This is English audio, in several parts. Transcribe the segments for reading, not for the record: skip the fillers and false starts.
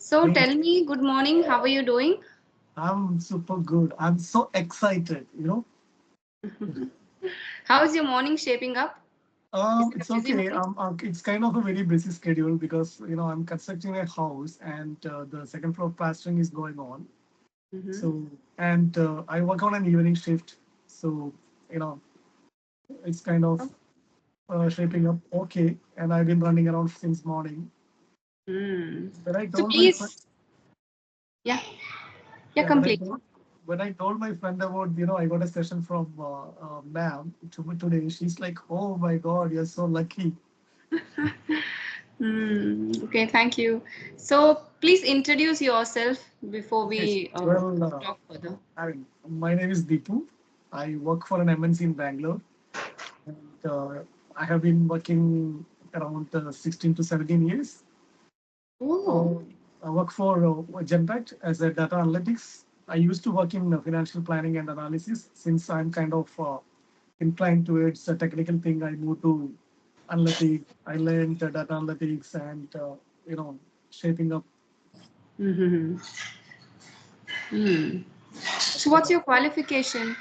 So Hey, tell me, good morning, how are you doing? I'm super good. I'm so excited. How's your morning shaping up? Is it a It's busy okay. morning? It's kind of a very busy schedule because I'm constructing a house and the second floor plastering is going on. Mm-hmm. So and I work on an evening shift. So you know, it's kind of shaping up okay. And I've been running around since morning. Hmm. When I So told my friend, please, yeah, yeah, yeah, when I complete. told when I told my friend about I got a session from ma'am today, she's like, "Oh my God, you're so lucky." Okay, thank you. So please introduce yourself before Okay. we Well, talk further. my name is Deepu. I work for an MNC in Bangalore, and I have been working around 16 to 17 years. Oh, Uh, I work for Genpact as a data analytics. I used to work in financial planning and analysis. Since I'm kind of inclined towards a technical thing, I moved to analytics. I learned data analytics and you know shaping up. mm-hmm. Hmm. So what's Uh, your qualification?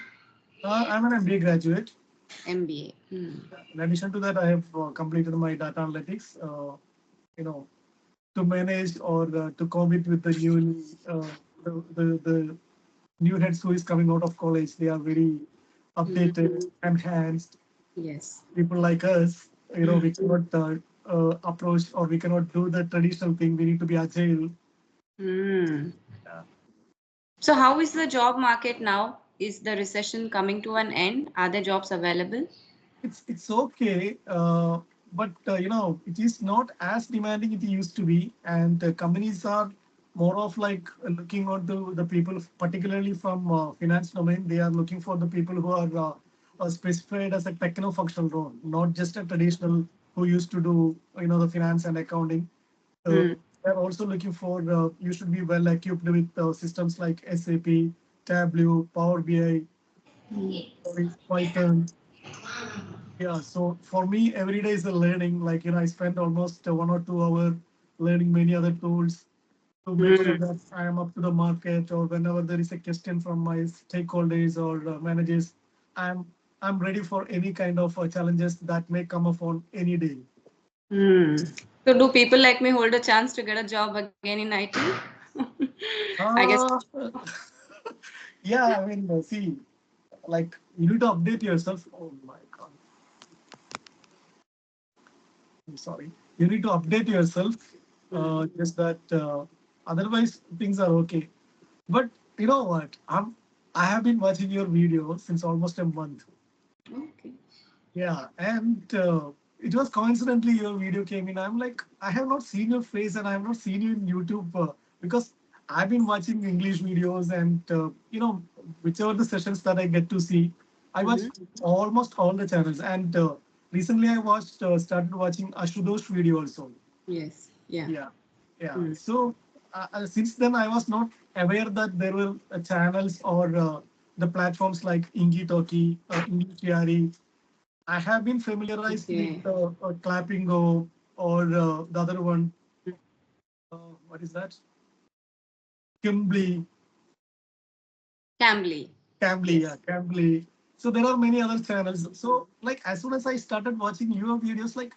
I'm an MBA graduate. MBA. Hmm. In addition to that, I have completed my data analytics. You know, to manage or to compete with the the new heads who is coming out of college. They are very updated, Mhm. enhanced. Yes. People like us, we cannot approach or we cannot do the traditional thing. We need to be agile. Hmm. Uh, So, how is the job market now? Is the recession coming to an end? Are there jobs available? it's okay, but it is not as demanding it used to be, and companies are more of like looking onto the people, particularly from finance domain. They are looking for the people who are specified as a techno-functional role, not just a traditional who used to do the finance and accounting. Hmm. They're also looking for you should be well equipped with systems like SAP, Tableau, Power BI, Python. Yeah, so for me, every day is a learning. Like, I spend almost 1 or 2 hours learning many other tools to make sure Hmm. that I am up to the market, or whenever there is a question from my stakeholders or managers, I'm I'm ready for any kind of challenges that may come up on any day. Hmm. So, do people like me hold a chance to get a job again in IT? I guess. Uh, yeah, I mean, see, like you need to update yourself. Oh my God, I'm sorry. You need to update yourself. Hmm. Just that. Otherwise, things are okay. But you know what? I have been watching your video since almost a month. Okay. Yeah, and it was coincidentally your video came in. I'm like, I have not seen your face and I have not seen you in YouTube because I've been watching English videos and whichever the sessions that I get to see, I watch Hmm. almost all the channels. And recently I watched started watching Ashutosh video also. Yes. Yeah. Yeah, yeah. Hmm. So since then, I was not aware that there were channels or the platforms like engtalki, English Diary. I have been familiarized with Okay. Clappingo or the other one. What is that? Cambly, Cambly. Cambly, yeah, Yes. Cambly. So there are many other channels. So like as soon as I started watching your videos, like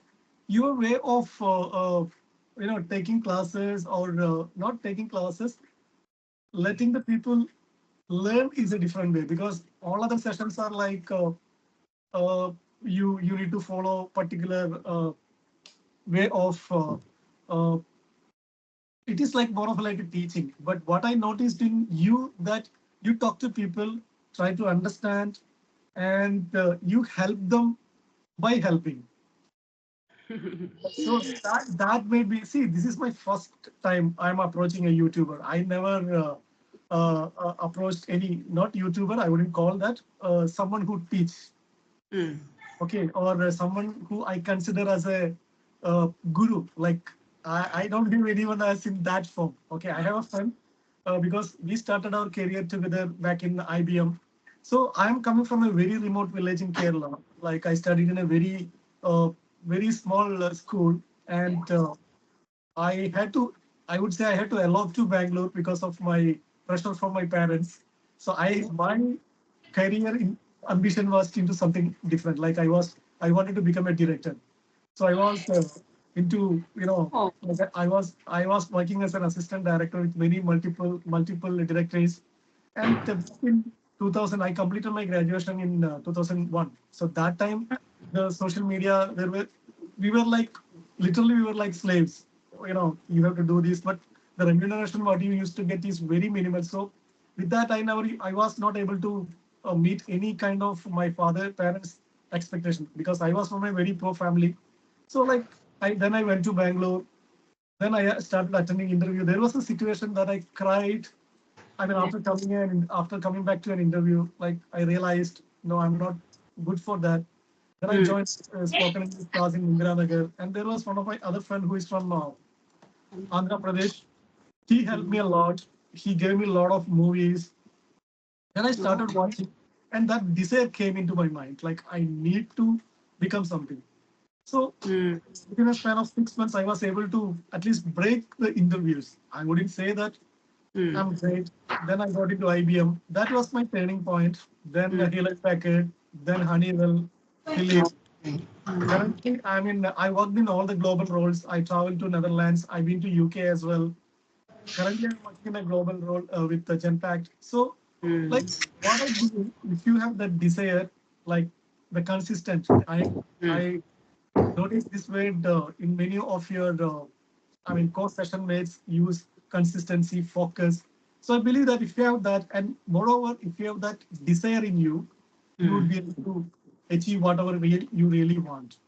your way of taking classes or not taking classes, letting the people learn is a different way because all other sessions are like uh, you need to follow particular way of uh, it is like more of like a teaching. But what I noticed in you that you talk to people, try to understand, and you help them by helping. So that made me see. This is my first time I'm approaching a YouTuber. I never approached any not YouTuber. I wouldn't call that someone who teach. Hmm. Okay, or someone who I consider as a guru. Like I don't view anyone as in that form. Okay, I have a friend because we started our career together back in IBM. So I'm coming from a very remote village in Kerala. Like I studied in a very small school, and I had to I would say I had to elope to Bangalore because of my pressure from my parents. So my career ambition was into something different. Like I wanted to become a director. So I was into, Oh. like I was working as an assistant director with many multiple directories. And in 2000, I completed my graduation in 2001. So that time, the social media, we were like, literally, we were like slaves. You have to do this, but the remuneration what you used to get is very minimal. So with that, I was not able to meet any kind of my parents expectation because I was from a very poor family. So like I went to Bangalore. Then I started attending interview. There was a situation that I cried. I mean, after coming back to an interview, like I realized, no, I'm not good for that. Then I Mm. joined spoken English class in Nagar, and there was one of my other friend who is from Andhra Pradesh. He helped me a lot. He gave me a lot of movies. Then I Oh. started watching, and that desire came into my mind, like I need to become something. So Mm. within a span of 6 months, I was able to at least break the interviews. I wouldn't say that Mm. I'm great. Then I got into IBM. That was my turning point. Then Mm. Hewlett Packard, then Honeywell, Philips. Okay. Mm. Currently, I worked in all the global roles. I traveled to Netherlands. I've been to UK as well. Currently, I'm working in a global role with the Genpact. So, like, Mm. what I do, if you have that desire, like the consistent, Mm. I notice this word in many of your, core session mates use consistency, focus. So I believe that if you have that, and moreover, if you have that desire in you, you would Mm. be able to achieve whatever you really want.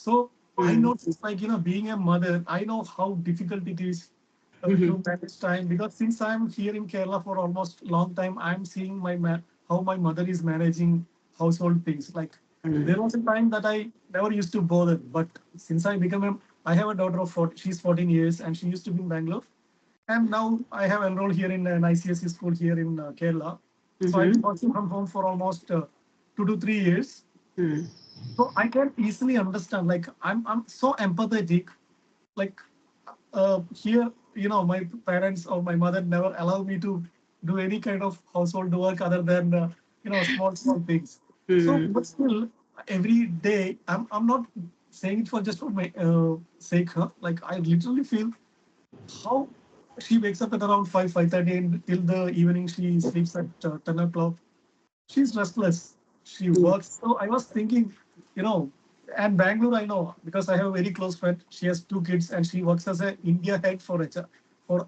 So I Mm. noticed, like, being a mother, I know how difficult it is Mhm. to manage time because since I'm here in Kerala for almost long time, I'm seeing how my mother is managing household things. Like Mm. there was a time that I never used to bother, but since I have a daughter of 40, she's 14 years and she used to be in Bangalore. And now I have enrolled here in an ICSE school here in Kerala. So I've been Mhm. working from home for almost 2 to 3 years. Mm. So I can easily understand. Like I'm so empathetic. Like here, my parents or my mother never allow me to do any kind of household work other than small things. So, Mm. but still, every day I'm not saying it for just for my sake. Huh? Like I literally feel how she wakes up at around 5:30 and till the evening she sleeps at 10 o'clock. She's restless. She Mm. works. So I was thinking, you know, and Bangalore, I know because I have a very close friend. She has 2 kids and she works as a India head for HR for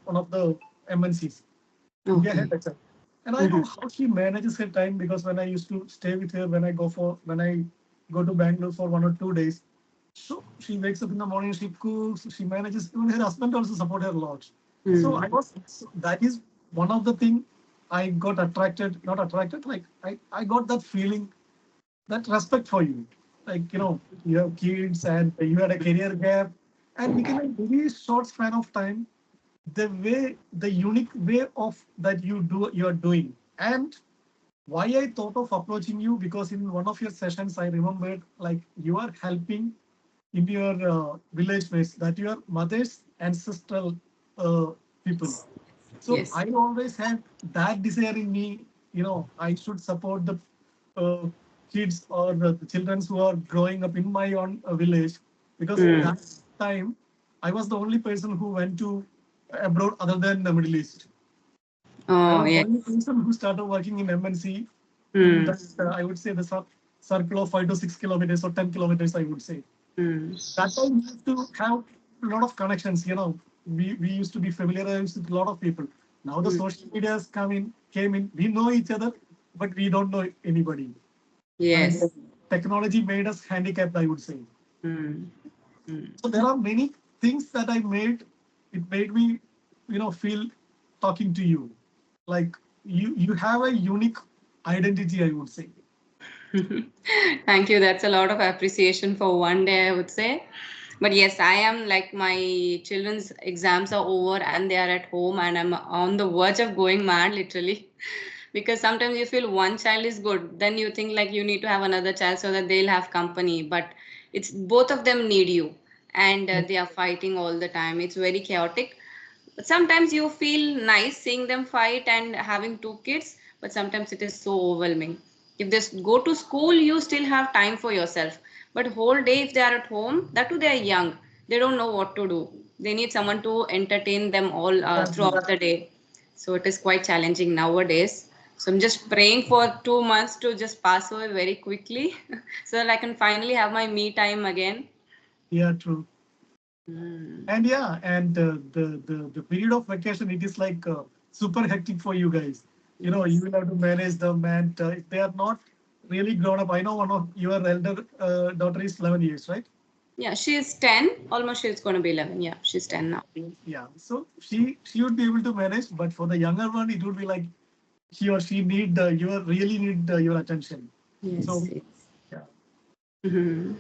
one of the MNCs, India head Okay. HR. And I know Mhm. how she manages her time because when I used to stay with her, when I go to Bangalore for 1 or 2 days, so she wakes up in the morning, she cooks, she manages. Even her husband also support her a lot. So Mm. that is one of the thing I got attracted, not attracted, like I got that feeling, that respect for you. Like, you have kids and you had a career gap. And within a very short span of time, the unique way of that you're doing. And why I thought of approaching you, because in one of your sessions, I remembered like you are helping in your village mates, that your mother's ancestral people. So Yes. I always had that desire in me. I should support the uh, kids or the children who are growing up in my own village, because Mm. that time I was the only person who went to abroad other than the Middle East. I Oh, was the yes. only person who started working in MNC in Mm. that, I would say, the circle of 5 to 6 kilometers or 10 kilometers, I would say. Mm. That time we used to have a lot of connections. We used to be familiarized with a lot of people. Now the Mm. social medias came in. We know each other, but we don't know anybody. I mean, Yes. technology made us handicapped, I would say. Mm. Mm. So there are many things that I made. It made me, feel talking to you. Like you have a unique identity, I would say. Thank you. That's a lot of appreciation for one day, I would say. But yes, I am like my children's exams are over and they are at home, and I'm on the verge of going mad, literally. Because sometimes you feel one child is good, then you think like you need to have another child so that they'll have company. But it's both of them need you. and they are fighting all the time. It's very chaotic. But sometimes you feel nice seeing them fight and having two kids, but sometimes it is so overwhelming. If they go to school, you still have time for yourself. But whole day, if they are at home, that too they are young, they don't know what to do. They need someone to entertain them all Exactly. throughout the day. So it is quite challenging nowadays. So I'm just praying for 2 months to just pass away very quickly so that I can finally have my me time again. Yeah, true. Mm. And yeah, and the period of vacation, it is like super hectic for you guys. You know, you Yes. will have to manage them, and if they are not really grown up. I know one of your elder daughter is 11 years, right? Yeah, she's 10. Almost she's going to be 11. Yeah, she's 10 now. Yeah. So she would be able to manage, but for the younger one, it would be like he or she need your really need your attention. Yes, So yes. yeah. Mhm.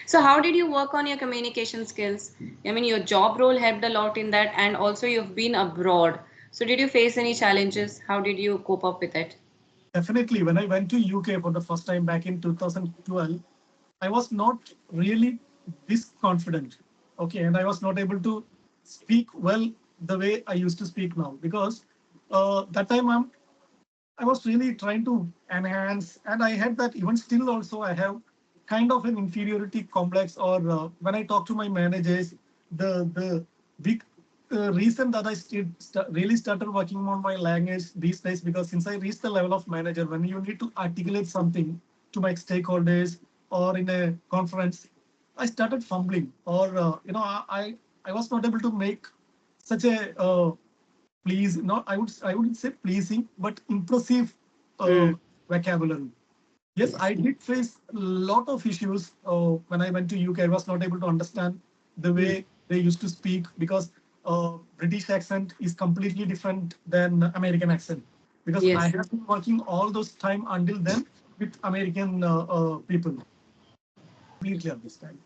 So, how did you work on your communication skills? I mean, your job role helped a lot in that, and also you've been abroad. So, did you face any challenges? How did you cope up with it? Definitely, when I went to UK for the first time back in 2012, I was not really this confident. Okay, and I was not able to speak well the way I used to speak now because that time I was really trying to enhance, and I had that even still also I have kind of an inferiority complex. Or when I talk to my managers, the big reason that I really started working on my language these days, because since I reached the level of manager, when you need to articulate something to my stakeholders or in a conference, I started fumbling, or I was not able to make such a please not I wouldn't say pleasing but impressive Mm, vocabulary. Yes, yes. I did face a lot of issues when I went to UK. I was not able to understand the Mm, way they used to speak because British accent is completely different than American accent, because I Yes. have been working all those time until then with American people completely understand.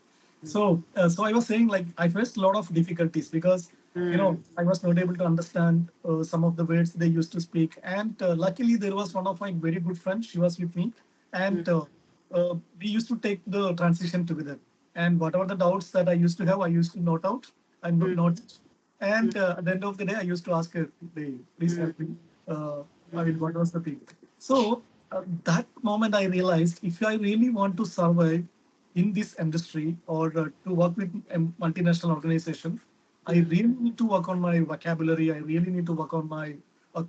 So I was saying, like, I faced a lot of difficulties because Mm, I was not able to understand some of the words they used to speak. And luckily, there was one of my very good friends. She was with me, mm, and we used to take the transition together. And whatever the doubts that I used to have, I used to note out and mm, note. mm, And at the end of the day, I used to ask her, "Hey, please mm, help me. I mean, mm, what was the thing?" So that moment, I realized if I really want to survive in this industry or to work with a multinational organization, I mm. really need to work on my vocabulary. I really need to work on my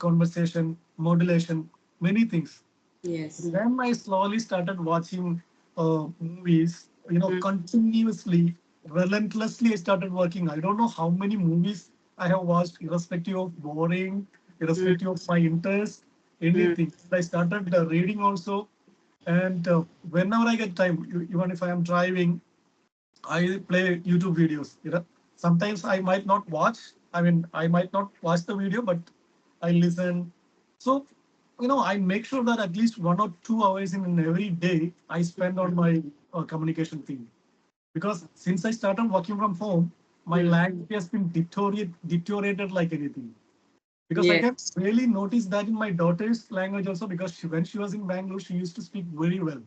conversation, modulation, many things. Yes. Then I slowly started watching movies, Mm, continuously, relentlessly. I started working. I don't know how many movies I have watched, irrespective of boring, mm, irrespective of my interest, mm, anything. I started reading also. And whenever I get time, even if I am driving, I play YouTube videos. Sometimes I might not watch. I mean, I might not watch the video, but I listen. So, I make sure that at least 1 or 2 hours in every day I spend on my communication thing. Because since I started working from home, my mm. language has been deteriorated like anything. Because I Yes. can really notice that in my daughter's language also, because when she was in Bangalore, she used to speak very well.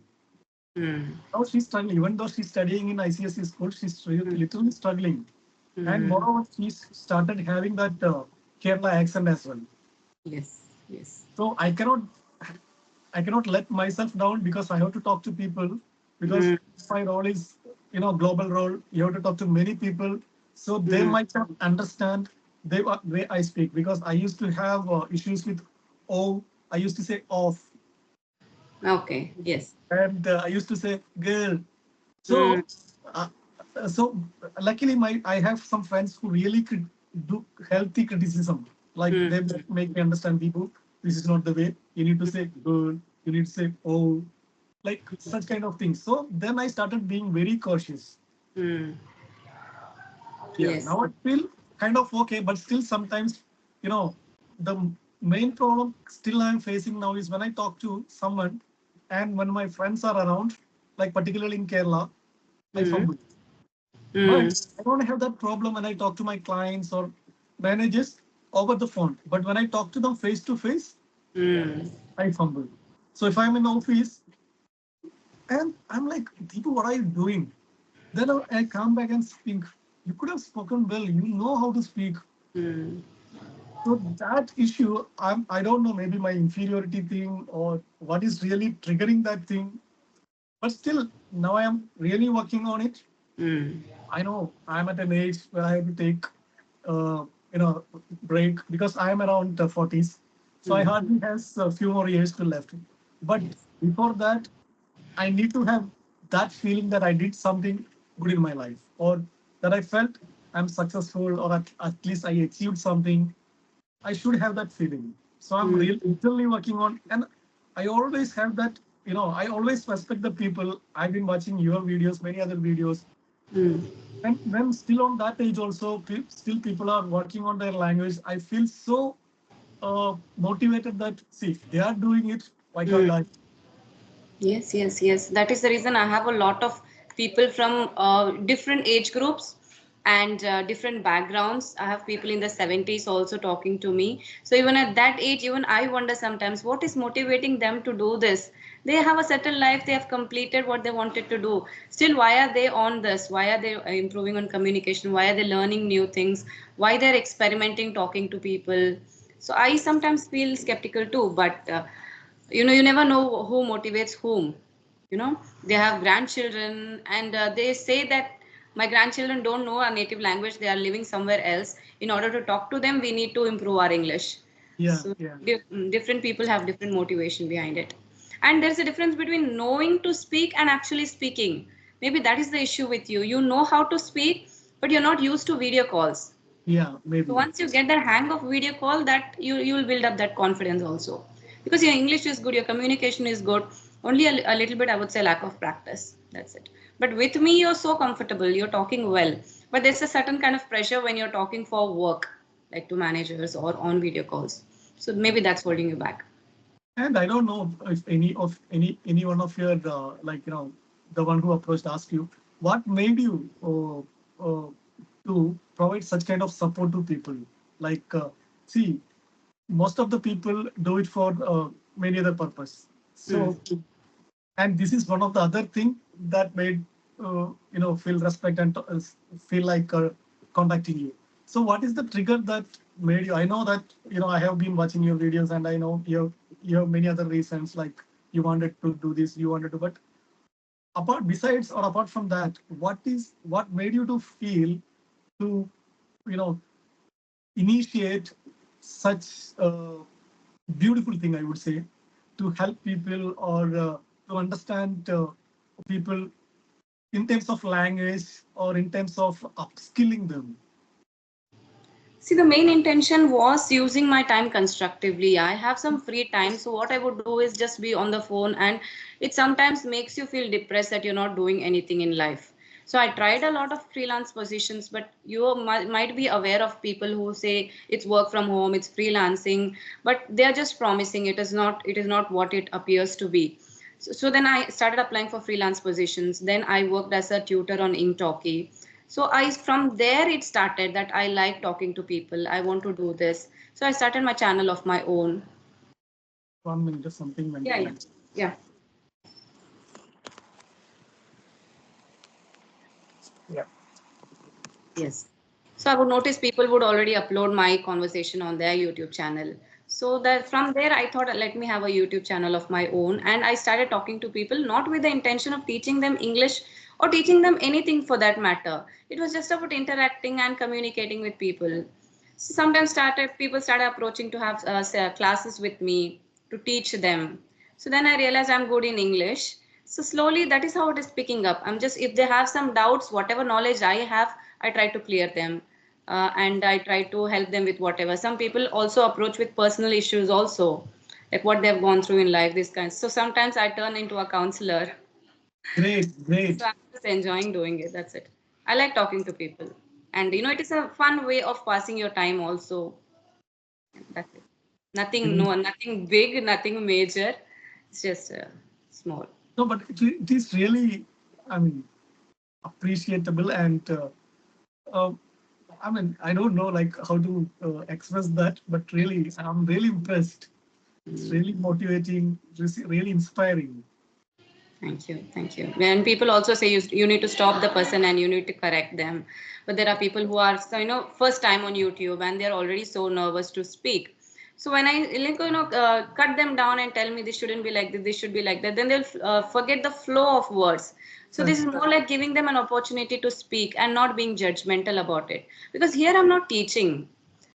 Mm, Now she's struggling, even though she's studying in ICSE school, she's mm, literally struggling. And mm. moreover, she's started having that Kerala accent as well. Yes. Yes. So I cannot let myself down because I have to talk to people, because Mm, my role is global role. You have to talk to many people, so they mm. might not understand the way I speak, because I used to have issues with oh, I used to say off, Okay. Yes. and I used to say girl. Mm, So, uh, so luckily, I have some friends who really could do healthy criticism. Like mm, they make me understand, people, this is not the way. You need to say good. You need to say oh, like such kind of things. So then I started being very cautious. mm. Yeah, Yes. now I feel kind of okay, but still sometimes, you know, the main problem still I'm facing now is when I talk to someone, and when my friends are around, like particularly in Kerala, I Mm, fumble. mm, But I don't have that problem when I talk to my clients or managers over the phone. But when I talk to them face to face, mm. I fumble. So if I'm in office and I'm like, Deepu, what are you doing? Then I come back and think. you could have spoken well. You know how to speak. Hmm. So that issue, I don't know, maybe my inferiority thing or what is really triggering that thing. But still, now I am really working on it. Hmm. I know I'm at an age where I have to take, uh, break because I am around the 40s. So I Hmm. hardly has a few more years to left. But Yes. before that, I need to have that feeling that I did something good in my life, or that I felt I'm successful, or at least I achieved something. I should have that feeling. So I'm Hmm. really literally working on, and I always have that. I always respect the people. I've been watching your videos, many other videos, Hmm. and when still on that age also, still people are working on their language. I feel so motivated that see if they are doing it, why can't Hmm. I? Yes, yes, yes. That is the reason I have a lot of people from different age groups and different backgrounds. I have people in the 70s also talking to me. So even at that age, even I wonder sometimes what is motivating them to do this. They have a settled life, they have completed what they wanted to do. Still, why are they on this? Why are they improving on communication? Why are they learning new things? Why they're experimenting, talking to people? So I sometimes feel skeptical too, but you never know who motivates whom. They have grandchildren, and they say that my grandchildren don't know our native language, they are living somewhere else. In order to talk to them, we need to improve our English. Yeah, So yeah, different people have different motivation behind it, and there's a difference between knowing to speak and actually speaking. Maybe that is the issue with you. You know how to speak, but you're not used to video calls. yeah, So maybe. once you get the hang of video call, that you will build up that confidence also, because your English is good, your communication is good. Only a little bit, I would say, lack of practice. That's it. But with me, you're so comfortable. You're talking well. But there's a certain kind of pressure when you're talking for work, like to managers or on video calls. So maybe that's holding you back. And I don't know if any one of your the one who approached asked you what made you to provide such kind of support to people. Like, see, most of the people do it for many other purpose. Hmm. So, and this is one of the other thing that made feel respect and feel like contacting you. So what is the trigger that made you? I know that I have been watching your videos, and I know you have many other reasons, like you wanted to do this, you wanted to, but apart from that, what made you to feel to you know initiate such a beautiful thing, I would say, to help people, or to understand people in terms of language, or in terms of upskilling them. See, the main intention was using my time constructively. I have some free time, so what I would do is just be on the phone, and it sometimes makes you feel depressed that you're not doing anything in life. So I tried a lot of freelance positions, but you might be aware of people who say it's work from home, it's freelancing, but they are just promising. It is not what it appears to be. So then I started applying for freelance positions. Then I worked as a tutor on engtalki. So I from there it started that I like talking to people. I want to do this. So I started my channel of my own. 1 minute, just something went Yeah, on. yeah. Yeah. Yeah. Yes. So I would notice people would already upload my conversation on their YouTube channel. So that from there I thought let me have a YouTube channel of my own, and I started talking to people not with the intention of teaching them English or teaching them anything for that matter. It was just about interacting and communicating with people. So sometimes started people started approaching to have classes with me to teach them. So then I realized I'm good in English. So slowly that is how it is picking up. I'm just if they have some doubts, whatever knowledge I have, I try to clear them, and I try to help them with whatever. Some people also approach with personal issues also, like what they've gone through in life, this kind. So sometimes I turn into a counselor. Great, So great. I'm just enjoying doing it. That's it. I like talking to people, and it is a fun way of passing your time also. That's it. Nothing, Great. no, nothing big, nothing major. It's just small. No, but it is really, I mean, appreciable, and uh, I mean, I don't know like how to express that, but really, I'm really impressed. It's Mm. really motivating, really inspiring. Thank you. Thank you. When people also say you need to stop the person and you need to correct them. But there are people who are, so, first time on YouTube and they're already so nervous to speak. So when I, cut them down and tell me this shouldn't be like this should be like that, then they'll forget the flow of words. So this Correct. is more like giving them an opportunity to speak and not being judgmental about it. Because here I'm not teaching.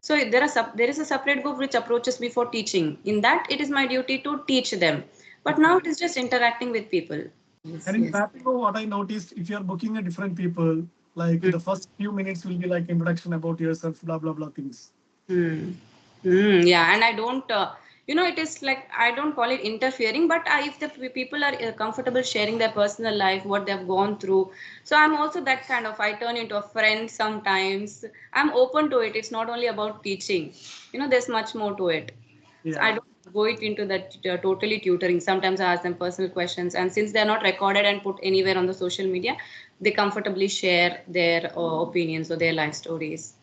So there is a separate group which approaches me for teaching. In that, it is my duty to teach them. But now Okay. it is just interacting with people. Yes, And in yes. Papigo, what I noticed, if you're booking a different people, like Mm. the first few minutes will be like introduction about yourself, blah blah blah things. Hmm. Hmm. Yeah, and I don't, it is like I don't call it interfering, but if the people are comfortable sharing their personal life, what they've gone through, so I'm also that kind of. I turn into a friend sometimes. I'm open to it. It's not only about teaching. There's much more to it. So I Yeah. don't go it into that totally tutoring. Sometimes I ask them personal questions, and since they're not recorded and put anywhere on the social media, they comfortably share their opinions or their life stories.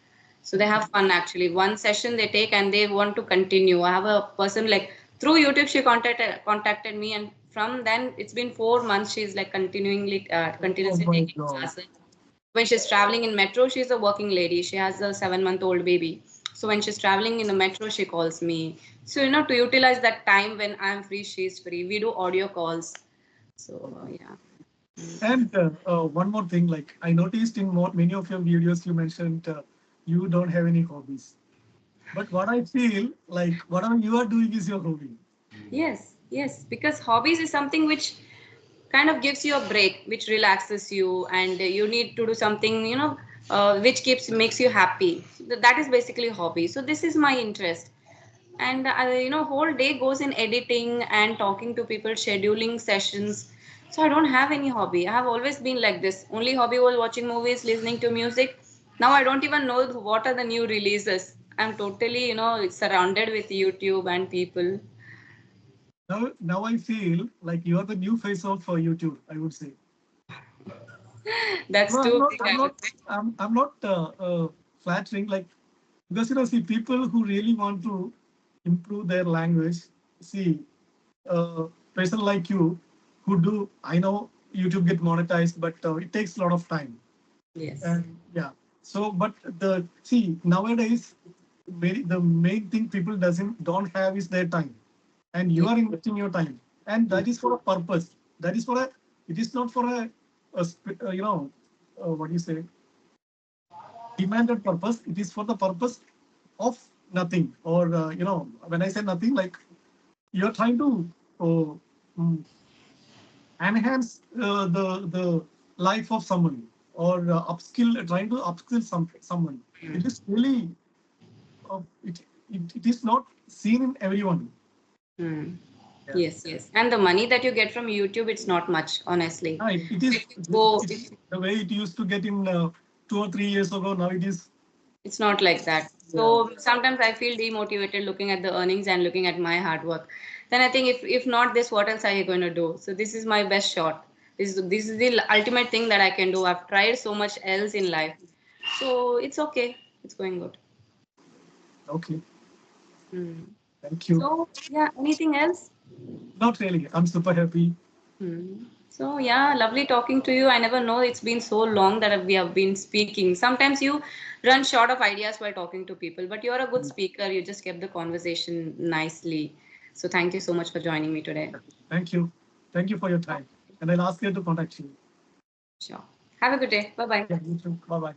So they Okay. have fun actually. One session they take and they want to continue. I have a person like through YouTube she contacted me, and from then it's been 4 months. She's like Oh continuously my taking God. classes. When she's traveling in metro, she's a working lady. She has a 7-month-old baby. So when she's traveling in the metro, she calls me. So to utilize that time when I'm free, she's free. We do audio calls. So Okay. yeah. And one more thing, like I noticed in many of your videos, you mentioned you don't have any hobbies. But what I feel like whatever you are doing is your hobby. Yes, yes, because hobbies is something which kind of gives you a break, which relaxes you, and you need to do something, which makes you happy. That is basically hobby. So this is my interest, and whole day goes in editing and talking to people, scheduling sessions. So I don't have any hobby. I have always been like this. Only hobby was watching movies, listening to music. Now I don't even know what are the new releases. I'm totally, surrounded with YouTube and people. Now I feel like you are the new face of YouTube, I would say. That's No, I'm too not. big, I'm I would not. say. I'm not flattering. Like because see, people who really want to improve their language. See, person like you, who do. I know YouTube get monetized, but it takes a lot of time. Yes. And yeah. So, but the see nowadays, the main thing people doesn't don't have is their time, and you Yeah. are investing your time, and that is for a purpose. That is for a. It is not for what do you say, demanded purpose. It is for the purpose of nothing, or when I say nothing, like you're trying to uh, mm, enhance the life of someone, or trying to upskill someone. It is really uh, it, it is not seen in everyone. Hmm. Yeah. Yes, yes. And the money that you get from YouTube, it's not much, honestly. Right. It is If you go, it, if the way it used to get in 2 or 3 years ago. Now it is. it's not like that. Yeah. So sometimes I feel demotivated looking at the earnings and looking at my hard work. Then I think if not this, what else are you going to do? So this is my best shot. This is the ultimate thing that I can do. I've tried so much else in life. So it's okay. It's going good. Okay. Hmm. Thank you. So yeah, anything else? Not really. I'm super happy. Hmm. So yeah, lovely talking to you. I never know it's been so long that we have been speaking. Sometimes you run short of ideas while talking to people, but you're a good speaker. You just kept the conversation nicely. So thank you so much for joining me today. Thank you. Thank you for your time. And I'll ask you to contact you. Sure. Have a good day. Bye bye. Yeah, you too. Bye bye.